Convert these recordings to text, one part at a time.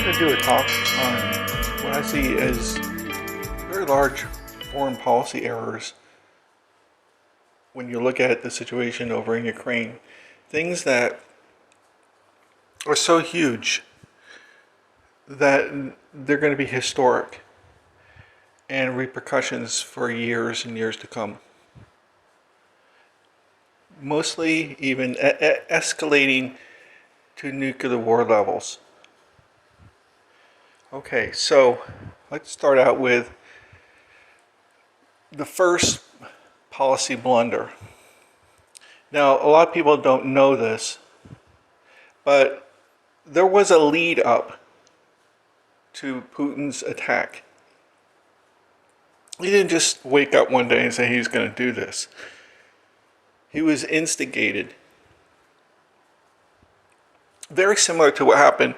going to do a talk on what I see as very large foreign policy errors when you look at the situation over in Ukraine. Things that are so huge that they're going to be historic and repercussions for years and years to come. Mostly even escalating to nuclear war levels. Okay, so let's start out with the first policy blunder. Now, a lot of people don't know this, but there was a lead up to Putin's attack. He didn't just wake up one day and say he's going to do this. He was instigated. Very similar to what happened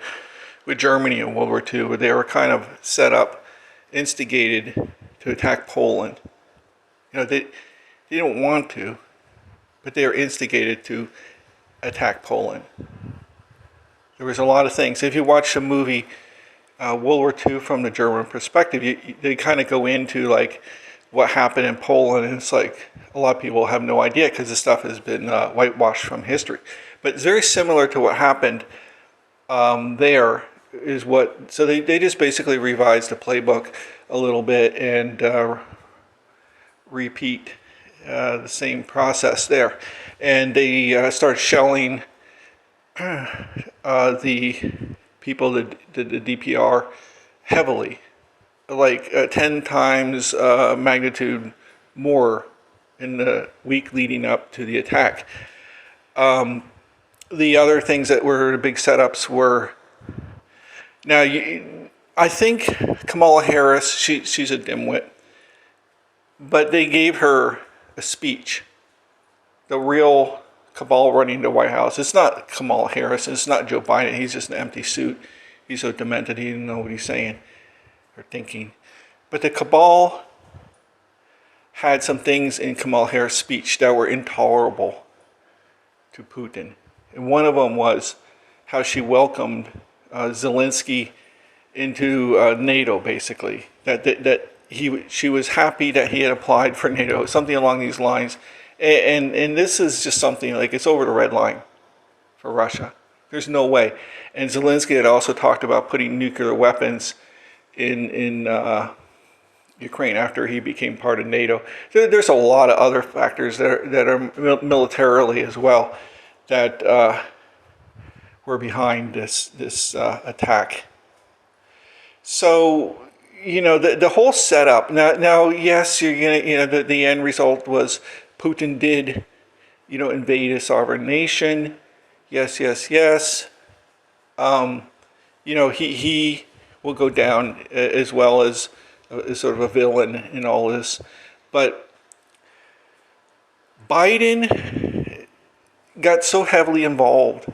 with Germany in World War II, where they were kind of set up, instigated to attack Poland. You know, they didn't want to, but they were instigated to attack Poland. There was a lot of things. If you watch the movie World War II from the German perspective, they kind of go into like what happened in Poland, and it's like a lot of people have no idea because this stuff has been whitewashed from history. But it's very similar to what happened there. Is what, so they just basically revised the playbook a little bit and repeat the same process there. And they start shelling the people, the DPR, heavily, like 10 times magnitude more in the week leading up to the attack. The other things that were the big setups were, now I think Kamala Harris, she's a dimwit, but they gave her a speech. The real cabal running the White House, it's not Kamala Harris, it's not Joe Biden, he's just an empty suit. He's so demented he didn't know what he's saying or thinking. But the cabal had some things in Kamala Harris' speech that were intolerable to Putin. And one of them was how she welcomed Zelensky into NATO, basically. That she was happy that he had applied for NATO, something along these lines. And this is just something like it's over the red line for Russia. There's no way. And Zelensky had also talked about putting nuclear weapons in Ukraine after he became part of NATO. There's a lot of other factors that are militarily as well that were behind this attack. So, you know, the whole setup. Now, yes, you're gonna, you know, the end result was Putin did, you know, invade a sovereign nation. Yes. You know, he will go down as well as sort of a villain in all this. But Biden got so heavily involved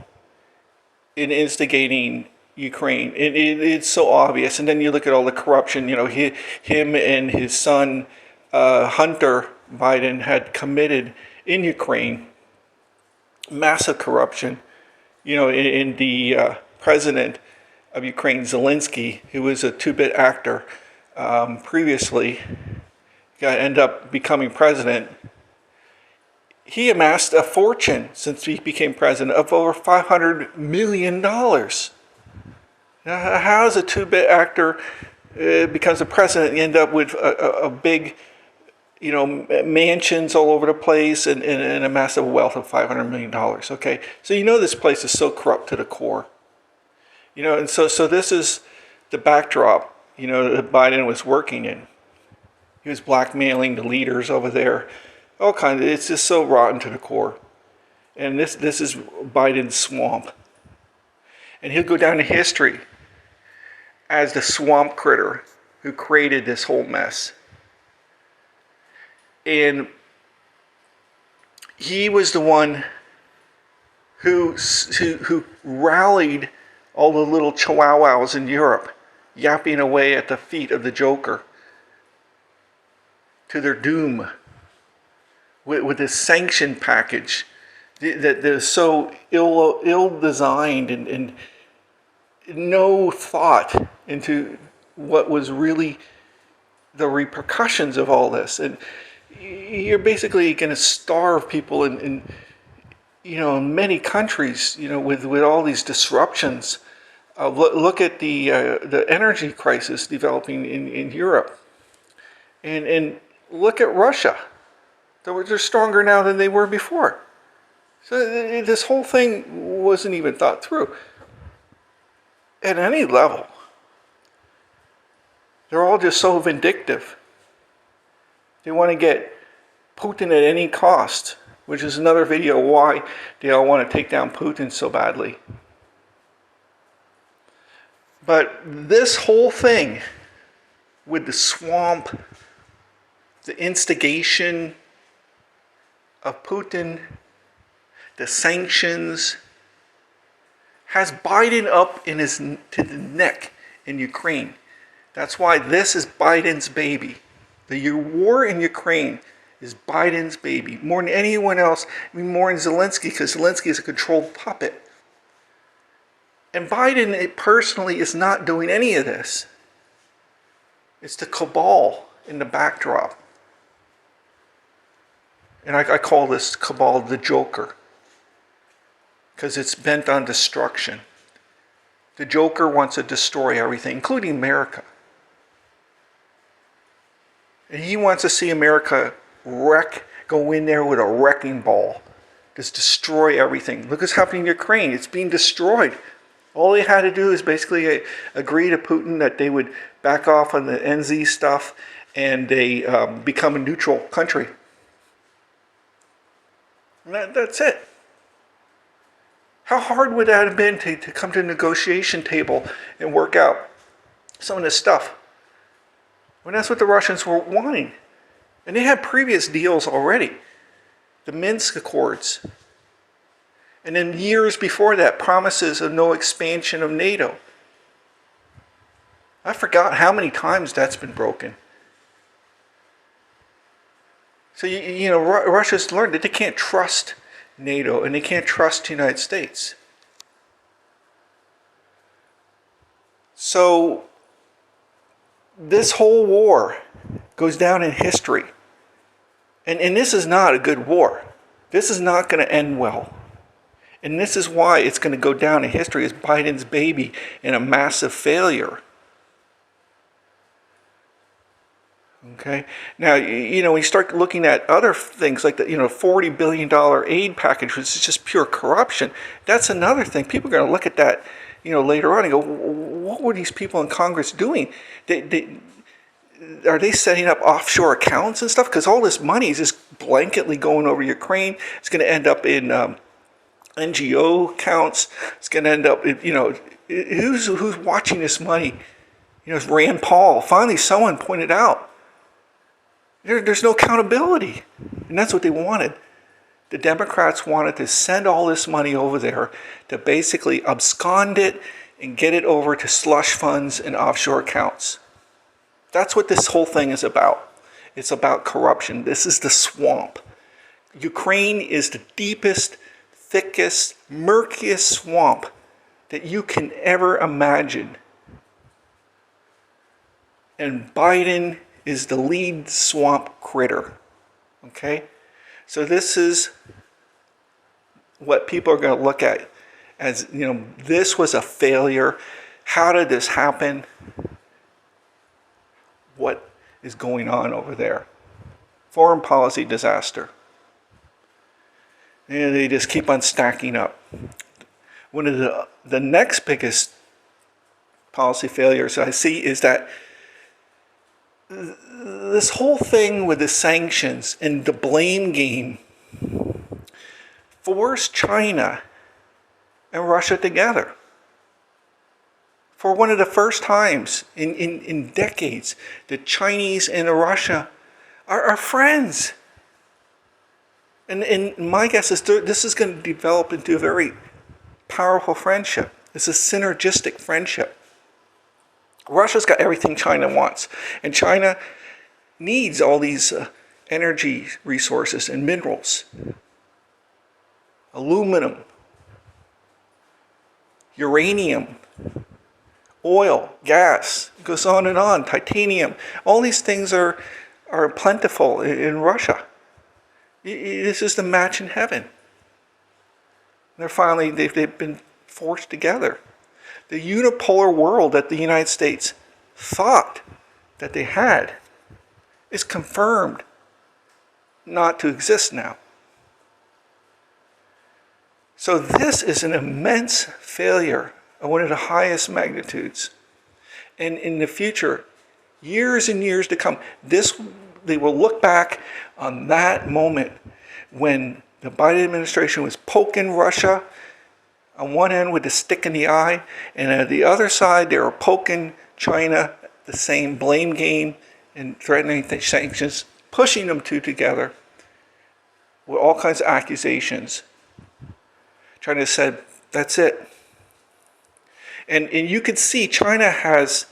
in instigating Ukraine. It's so obvious. And then you look at all the corruption, you know, him and his son, Hunter Biden, had committed in Ukraine massive corruption. You know, in the president of Ukraine, Zelensky, who was a two-bit actor previously, ended up becoming president. He amassed a fortune since he became president of over $500 million. Now, how does a two-bit actor becomes a president and end up with a big, you know, mansions all over the place and a massive wealth of $500 million? Okay, so you know this place is so corrupt to the core. You know, and so this is the backdrop, you know, that Biden was working in. He was blackmailing the leaders over there. All kinds of, it's just so rotten to the core. And this is Biden's swamp. And he'll go down to history as the swamp critter who created this whole mess. And he was the one who rallied all the little chihuahuas in Europe, yapping away at the feet of the Joker to their doom with this sanction package that is so ill-designed and no thought into what was really the repercussions of all this. And you're basically going to starve people in in many countries, with all these disruptions. Look at the energy crisis developing in Europe, and look at Russia. They're stronger now than they were before. So this whole thing wasn't even thought through at any level. They're all just so vindictive. They want to get Putin at any cost, which is another video why they all want to take down Putin so badly. But this whole thing with the swamp, the instigation of Putin, the sanctions, has Biden up to the neck in Ukraine. That's why this is Biden's baby. The war in Ukraine is Biden's baby. More than anyone else, more than Zelensky, because Zelensky is a controlled puppet. And Biden personally is not doing any of this. It's the cabal in the backdrop. And I call this cabal the Joker, because it's bent on destruction. The Joker wants to destroy everything, including America. And he wants to see America go in there with a wrecking ball, just destroy everything. Look what's happening in Ukraine. It's being destroyed. All they had to do is basically agree to Putin that they would back off on the NZ stuff and they become a neutral country. And that's it. How hard would that have been to come to a negotiation table and work out some of this stuff? Well, that's what the Russians were wanting. And they had previous deals already. The Minsk Accords. And then years before that, promises of no expansion of NATO. I forgot how many times that's been broken. So, Russia's learned that they can't trust NATO and they can't trust the United States. So, this whole war goes down in history. And this is not a good war. This is not going to end well. And this is why it's going to go down in history as Biden's baby and a massive failure. Okay. Now, when you start looking at other things like the, $40 billion aid package, which is just pure corruption, that's another thing. People are going to look at that, later on and go, what were these people in Congress doing? Are they setting up offshore accounts and stuff? Because all this money is just blanketly going over Ukraine. It's going to end up in NGO accounts. It's going to end up, who's watching this money? It's Rand Paul. Finally, someone pointed out. There's no accountability. And that's what they wanted. The Democrats wanted to send all this money over there to basically abscond it and get it over to slush funds and offshore accounts. That's what this whole thing is about. It's about corruption. This is the swamp. Ukraine is the deepest, thickest, murkiest swamp that you can ever imagine. And Biden is the lead swamp critter. Okay? So this is what people are going to look at as, this was a failure. How did this happen? What is going on over there? Foreign policy disaster. And they just keep on stacking up. One of the next biggest policy failures I see is that this whole thing with the sanctions and the blame game forced China and Russia together. For one of the first times in decades, the Chinese and Russia are friends. And my guess is this is going to develop into a very powerful friendship. It's a synergistic friendship. Russia's got everything China wants. And China needs all these energy resources and minerals. Aluminum. Uranium. oil, gas, it goes on and on, titanium. All these things are plentiful in Russia. This is the match in heaven. They've been forced together. The unipolar world that the United States thought that they had is confirmed not to exist now. So this is an immense failure of one of the highest magnitudes. And in the future, years and years to come, they will look back on that moment when the Biden administration was poking Russia on one end with a stick in the eye, and at the other side they were poking China, the same blame game and threatening sanctions, pushing them two together with all kinds of accusations. China said, that's it. And you can see China has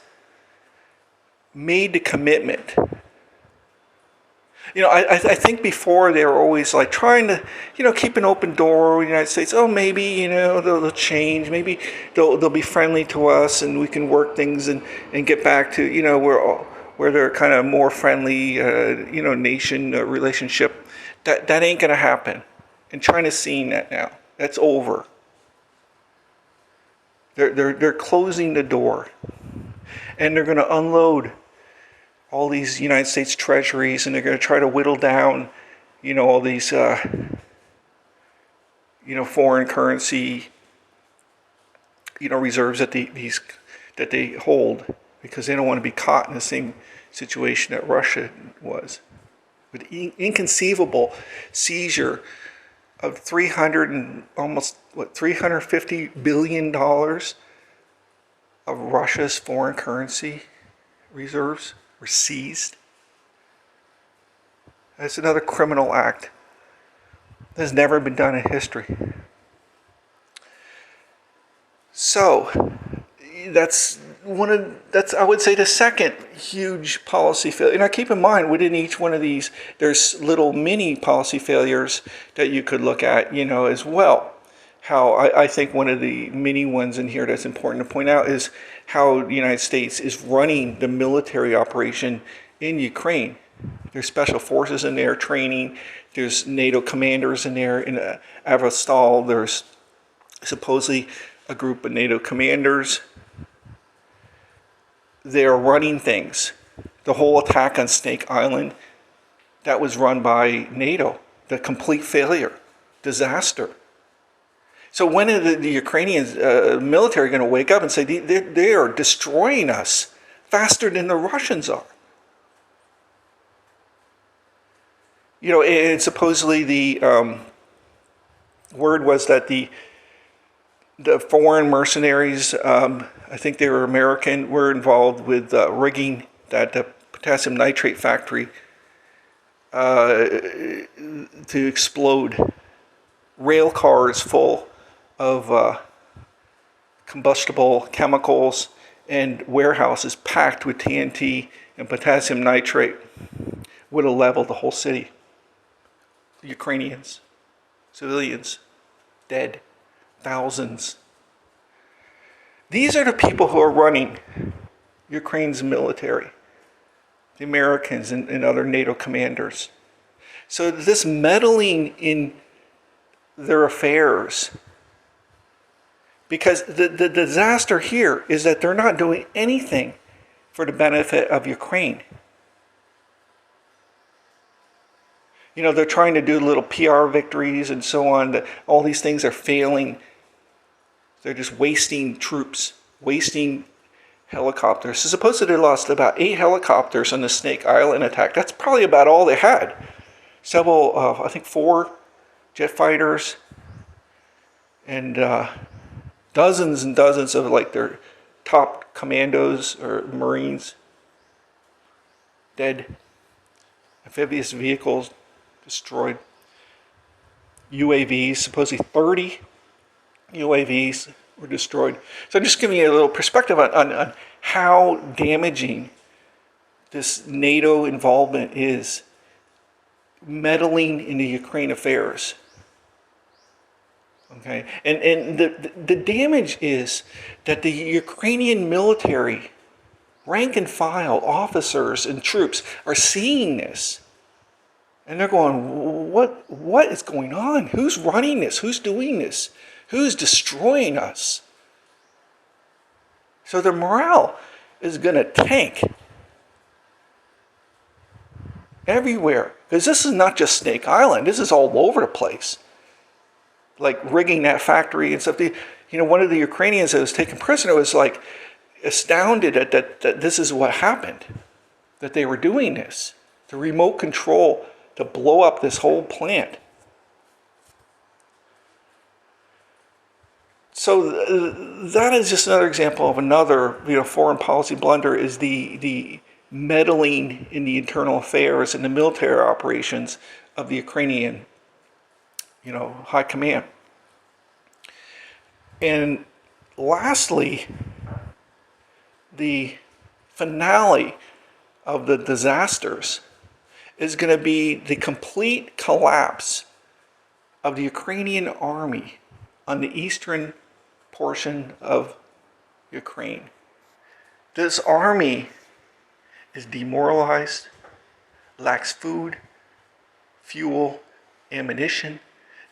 made the commitment. I think before they were always like trying to, keep an open door with the United States. Oh, maybe, they'll change. Maybe they'll be friendly to us and we can work things and get back to, where they're kind of more friendly, nation relationship. That ain't going to happen. And China's seeing that now. That's over. They're closing the door. And they're going to unload all these United States treasuries, and they're going to try to whittle down, all these, foreign currency, reserves that they hold, because they don't want to be caught in the same situation that Russia was, with inconceivable seizure of $350 billion of Russia's foreign currency reserves were seized. That's another criminal act that has never been done in history. So that's I would say the second huge policy failure. Now keep in mind, within each one of these, there's little mini policy failures that you could look at, as well. How I think one of the mini ones in here that's important to point out is how the United States is running the military operation in Ukraine. There's special forces in there training. There's NATO commanders in there. In Azovstal, there's supposedly a group of NATO commanders. They're running things. The whole attack on Snake Island, that was run by NATO. The complete failure, disaster. So when are the Ukrainian military going to wake up and say they are destroying us faster than the Russians are? And supposedly the word was that the foreign mercenaries, I think they were American, were involved with rigging that potassium nitrate factory to explode. Rail cars full of combustible chemicals and warehouses packed with TNT and potassium nitrate would have leveled the whole city. Ukrainians, civilians, dead, thousands. These are the people who are running Ukraine's military, the Americans and other NATO commanders. So this meddling in their affairs, because the disaster here is that they're not doing anything for the benefit of Ukraine. They're trying to do little PR victories and so on. All these things are failing. They're just wasting troops, wasting helicopters. So supposedly they lost about 8 helicopters on the Snake Island attack. That's probably about all they had. Several, I think 4 jet fighters, and dozens and dozens of their top commandos or Marines dead. Amphibious vehicles destroyed. UAVs, supposedly 30 UAVs were destroyed. So I'm just giving you a little perspective on how damaging this NATO involvement is, meddling in the Ukraine affairs. Okay, and the damage is that the Ukrainian military, rank and file officers and troops, are seeing this, and they're going, what is going on? Who's running this? Who's doing this? Who's destroying us? So their morale is going to tank everywhere, because this is not just Snake Island. This is all over the place. Like rigging that factory and stuff. One of the Ukrainians that was taken prisoner was like astounded that this is what happened, that they were doing this, the remote control to blow up this whole plant. So that is just another example of another, foreign policy blunder, is the meddling in the internal affairs and the military operations of the Ukrainian, high command. And lastly, the finale of the disasters is going to be the complete collapse of the Ukrainian army on the eastern portion of Ukraine. This army is demoralized, lacks food, fuel, ammunition.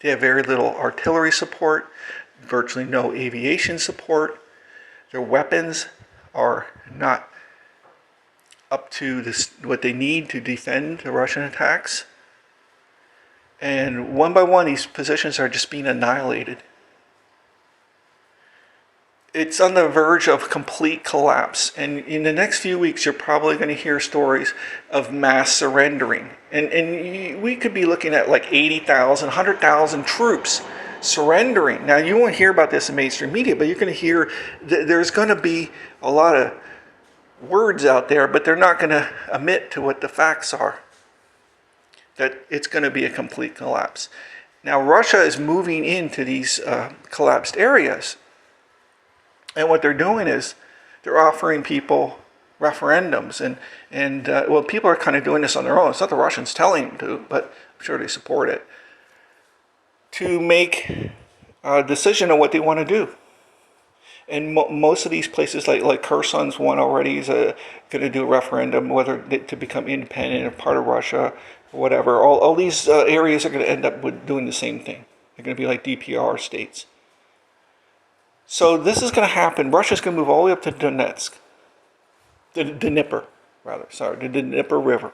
They have very little artillery support, virtually no aviation support. Their weapons are not up to what they need to defend the Russian attacks. And one by one, these positions are just being annihilated. It's on the verge of complete collapse. And in the next few weeks, you're probably going to hear stories of mass surrendering. And we could be looking at like 80,000, 100,000 troops surrendering. Now, you won't hear about this in mainstream media, but you're going to hear there's going to be a lot of words out there, but they're not going to admit to what the facts are, that it's going to be a complete collapse. Now, Russia is moving into these collapsed areas. And what they're doing is they're offering people referendums. And people are kind of doing this on their own. It's not the Russians telling them to, but I'm sure they support it, to make a decision on what they want to do. And most of these places, like Kherson's one already, is going to do a referendum whether to become independent or part of Russia or whatever. All these areas are going to end up with doing the same thing. They're going to be like DPR states. So this is going to happen. Russia's going to move all the way up to Donetsk. The Dnieper River.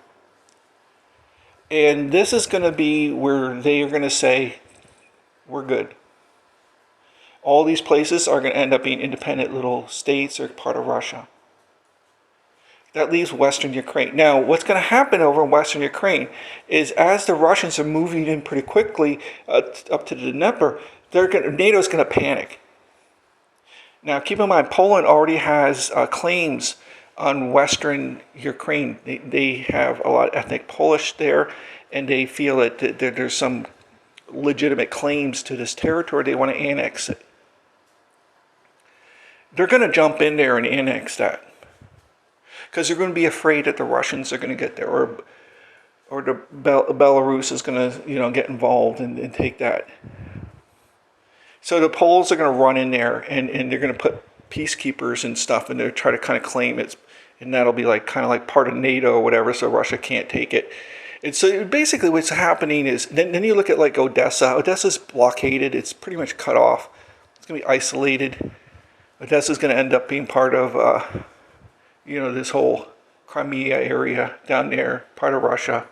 And this is going to be where they are going to say, we're good. All these places are going to end up being independent little states or part of Russia. That leaves Western Ukraine. Now, what's going to happen over in Western Ukraine is, as the Russians are moving in pretty quickly up to the Dnieper, NATO's going to panic. Now, keep in mind, Poland already has claims on Western Ukraine. They have a lot of ethnic Polish there, and they feel that there's some legitimate claims to this territory. They want to annex it. They're going to jump in there and annex that, because they're going to be afraid that the Russians are going to get there, or the Belarus is going to get involved and take that. So the Poles are going to run in there, and they're going to put peacekeepers and stuff, and they're try to kind of claim it, and that'll be kind of like part of NATO or whatever, so Russia can't take it. And so basically what's happening is, then you look at like Odessa. Odessa's blockaded. It's pretty much cut off. It's going to be isolated. Odessa's going to end up being part of, this whole Crimea area down there, part of Russia.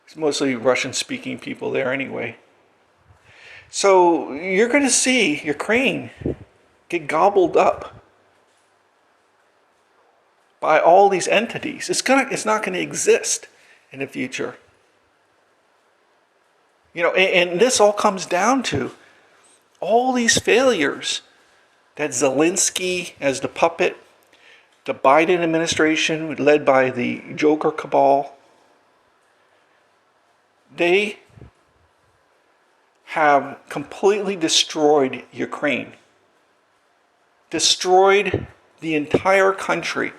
It's mostly Russian-speaking people there anyway. So you're going to see Ukraine get gobbled up by all these entities. It's not going to exist in the future. And this all comes down to all these failures that Zelensky as the puppet, the Biden administration led by the Joker cabal, they have completely destroyed Ukraine, destroyed the entire country.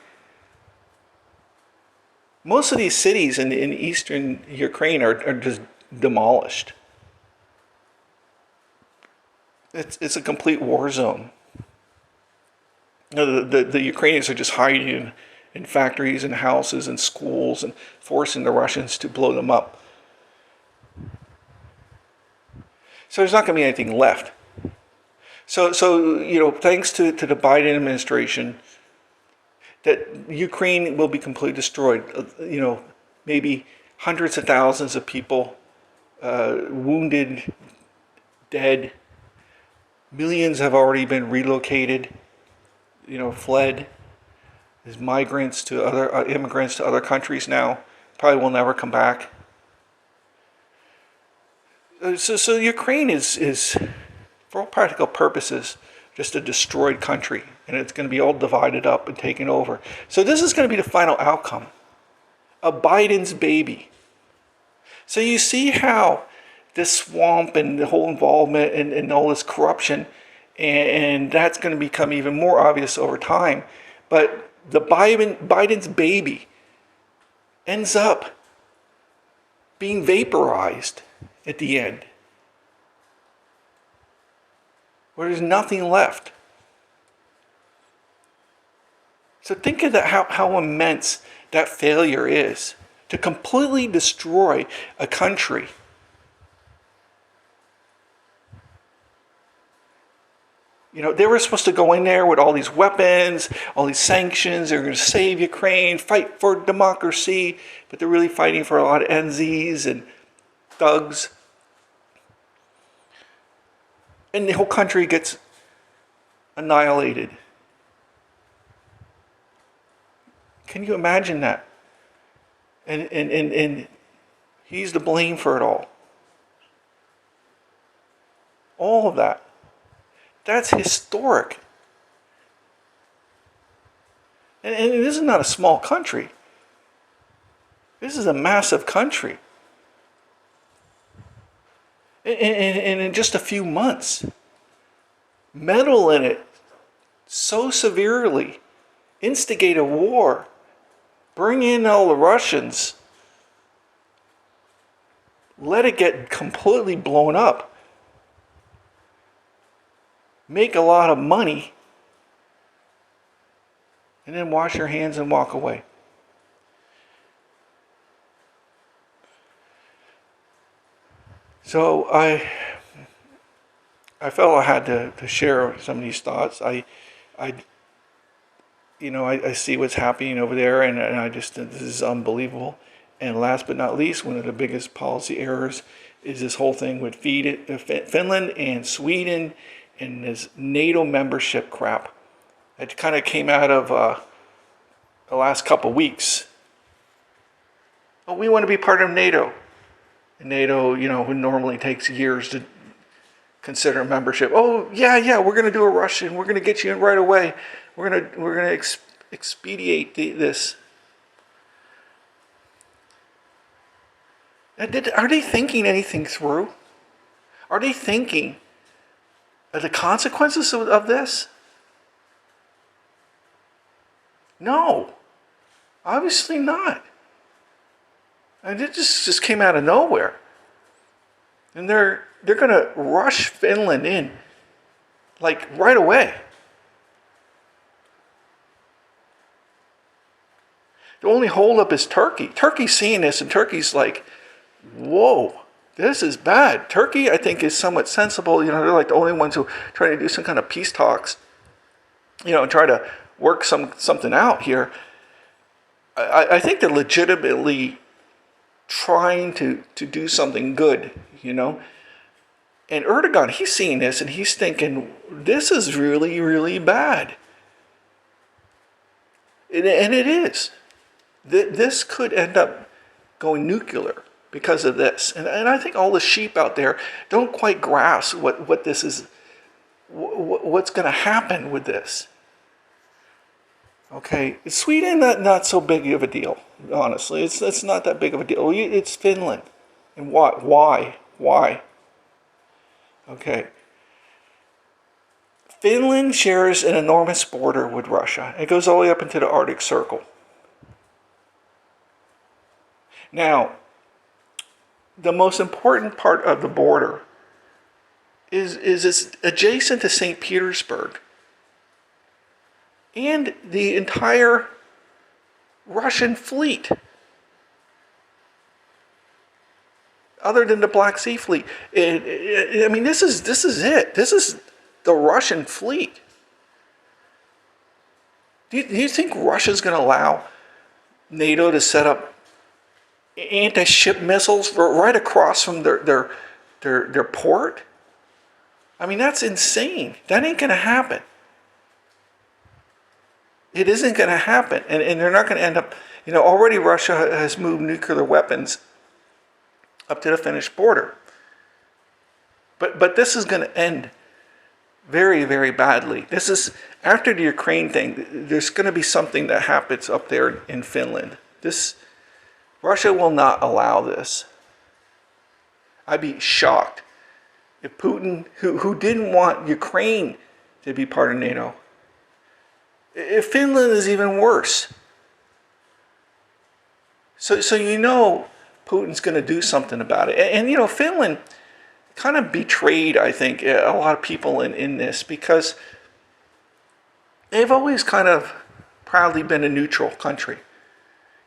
Most of these cities in eastern Ukraine are just demolished. It's a complete war zone. The Ukrainians are just hiding in factories and houses and schools and forcing the Russians to blow them up. So there's not going to be anything left. So thanks to the Biden administration, that Ukraine will be completely destroyed. Maybe hundreds of thousands of people wounded, dead. Millions have already been relocated, fled as migrants to other immigrants to other countries now. Probably will never come back. So Ukraine is, for all practical purposes, just a destroyed country, and it's going to be all divided up and taken over. So this is going to be the final outcome of Biden's baby. So you see how this swamp and the whole involvement and all this corruption, and that's going to become even more obvious over time. But the Biden's baby ends up being vaporized at the end, where there's nothing left. So think of that, how immense that failure is, to completely destroy a country. They were supposed to go in there with all these weapons, all these sanctions. They're going to save Ukraine, fight for democracy, but they're really fighting for a lot of NZs and thugs. And the whole country gets annihilated. Can you imagine that? And he's to blame for it all. All of that. That's historic. And this is not a small country. This is a massive country. And in just a few months, meddle in it so severely, instigate a war, bring in all the Russians, let it get completely blown up, make a lot of money, and then wash your hands and walk away. So I felt I had to share some of these thoughts. I see what's happening over there, and I just think this is unbelievable. And last but not least, one of the biggest policy errors is this whole thing with Finland and Sweden and this NATO membership crap. It kind of came out of the last couple of weeks. Oh, we want to be part of NATO. And NATO, who normally takes years to consider membership. Oh, yeah, we're going to do a Russian. We're going to get you in right away. We're going to expedite this. Are they thinking anything through? Are they thinking of the consequences of this? No, obviously not. And it just came out of nowhere. And they're going to rush Finland in, like right away. The only holdup is Turkey. Turkey's seeing this, and Turkey's like, whoa, this is bad. Turkey, I think, is somewhat sensible. They're like the only ones who try to do some kind of peace talks, and try to work something out here. I think they're legitimately trying to do something good, And Erdogan, he's seeing this, and he's thinking, this is really, really bad. And it is. This could end up going nuclear because of this. And I think all the sheep out there don't quite grasp what this is, what's going to happen with this. Okay, Sweden, not so big of a deal, honestly. It's not that big of a deal. It's Finland. And why? Okay. Finland shares an enormous border with Russia. It goes all the way up into the Arctic Circle. Now, the most important part of the border is adjacent to St. Petersburg. And the entire Russian fleet, other than the Black Sea Fleet. I mean, this is it. This is the Russian fleet. Do you think Russia's going to allow NATO to set up anti-ship missiles right across from their port? I mean, that's insane. That ain't going to happen. It isn't going to happen. And they're not going to end up, already Russia has moved nuclear weapons up to the Finnish border. But this is going to end very, very badly. This is, after the Ukraine thing, there's going to be something that happens up there in Finland. Russia will not allow this. I'd be shocked if Putin, who didn't want Ukraine to be part of NATO, if Finland is even worse. So Putin's going to do something about it. And Finland kind of betrayed, I think, a lot of people in this, because they've always kind of proudly been a neutral country.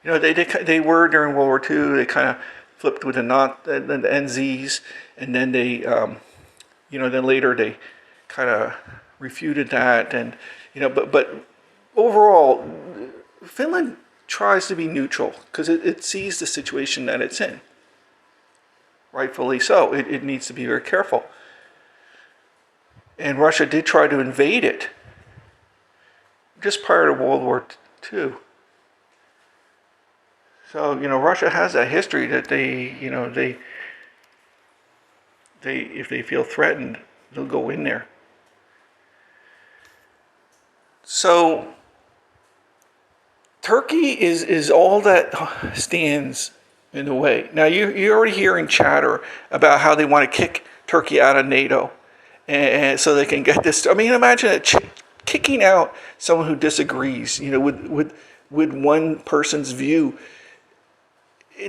They were during World War II. They kind of flipped with the NZs, and then they, then later they kind of refuted that, and but overall, Finland tries to be neutral because it sees the situation that it's in. Rightfully so. It needs to be very careful. And Russia did try to invade it just prior to World War II. So, Russia has that history that they if they feel threatened, they'll go in there. So Turkey is all that stands in the way. Now, you're already hearing chatter about how they want to kick Turkey out of NATO, and so they can get this. I mean, imagine it, kicking out someone who disagrees, with one person's view.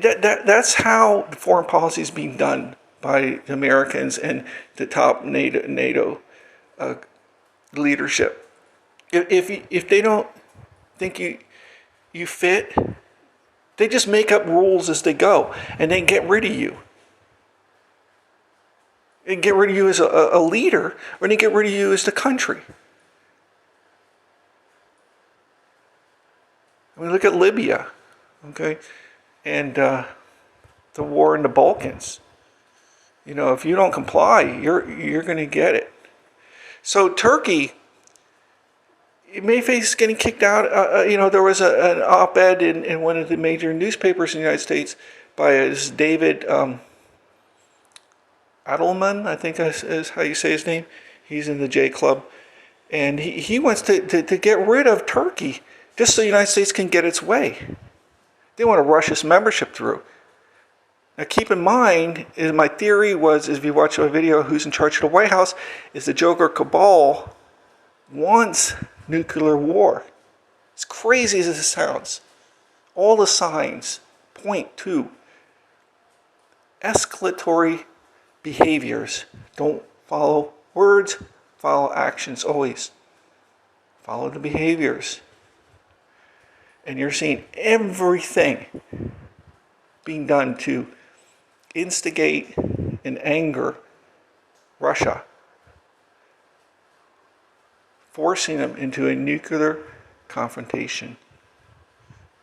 That's how foreign policy is being done by the Americans and the top NATO leadership. If they don't think you fit, they just make up rules as they go, and then get rid of you. And get rid of you as a leader, or they get rid of you as the country. I mean, look at Libya, okay, and the war in the Balkans. If you don't comply, you're going to get it. So Turkey, it may face getting kicked out. There was an op-ed in one of the major newspapers in the United States by this David Adelman, I think is how you say his name. He's in the J Club. And he wants to get rid of Turkey just so the United States can get its way. They want to rush its membership through. Now keep in mind, my theory was, if you watch a video, who's in charge of the White House, is the Joker cabal wants nuclear war. As crazy as it sounds, all the signs point to escalatory behaviors. Don't follow words, follow actions always. Follow the behaviors. And you're seeing everything being done to instigate and anger Russia, forcing them into a nuclear confrontation.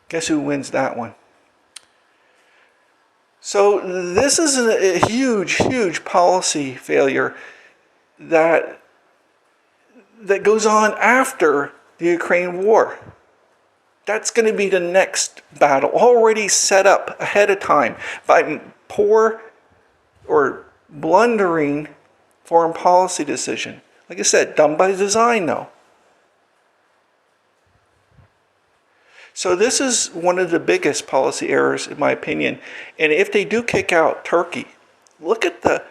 Guess who wins that one? So this is a huge, huge policy failure that goes on after the Ukraine war. That's going to be the next battle, already set up ahead of time by poor or blundering foreign policy decision. Like I said, done by design, though. So this is one of the biggest policy errors, in my opinion. And if they do kick out Turkey, look at the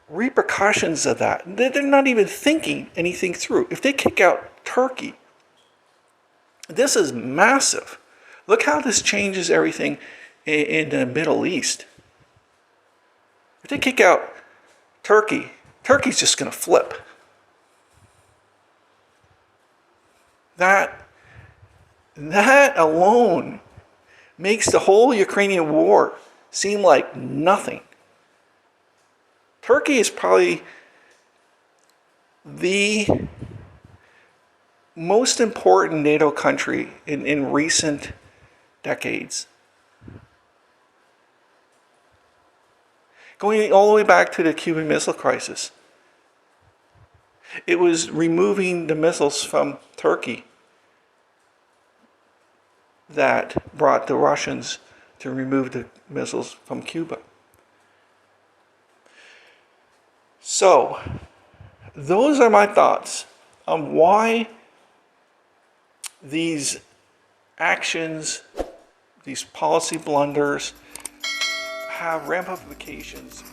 repercussions of that. They're not even thinking anything through. If they kick out Turkey, this is massive. Look how this changes everything in the Middle East. If they kick out Turkey, Turkey's just going to flip. That alone makes the whole Ukrainian war seem like nothing. Turkey is probably the most important NATO country in recent decades. Going all the way back to the Cuban Missile Crisis. It was removing the missiles from Turkey that brought the Russians to remove the missiles from Cuba. So, those are my thoughts on why these actions, these policy blunders, have ramifications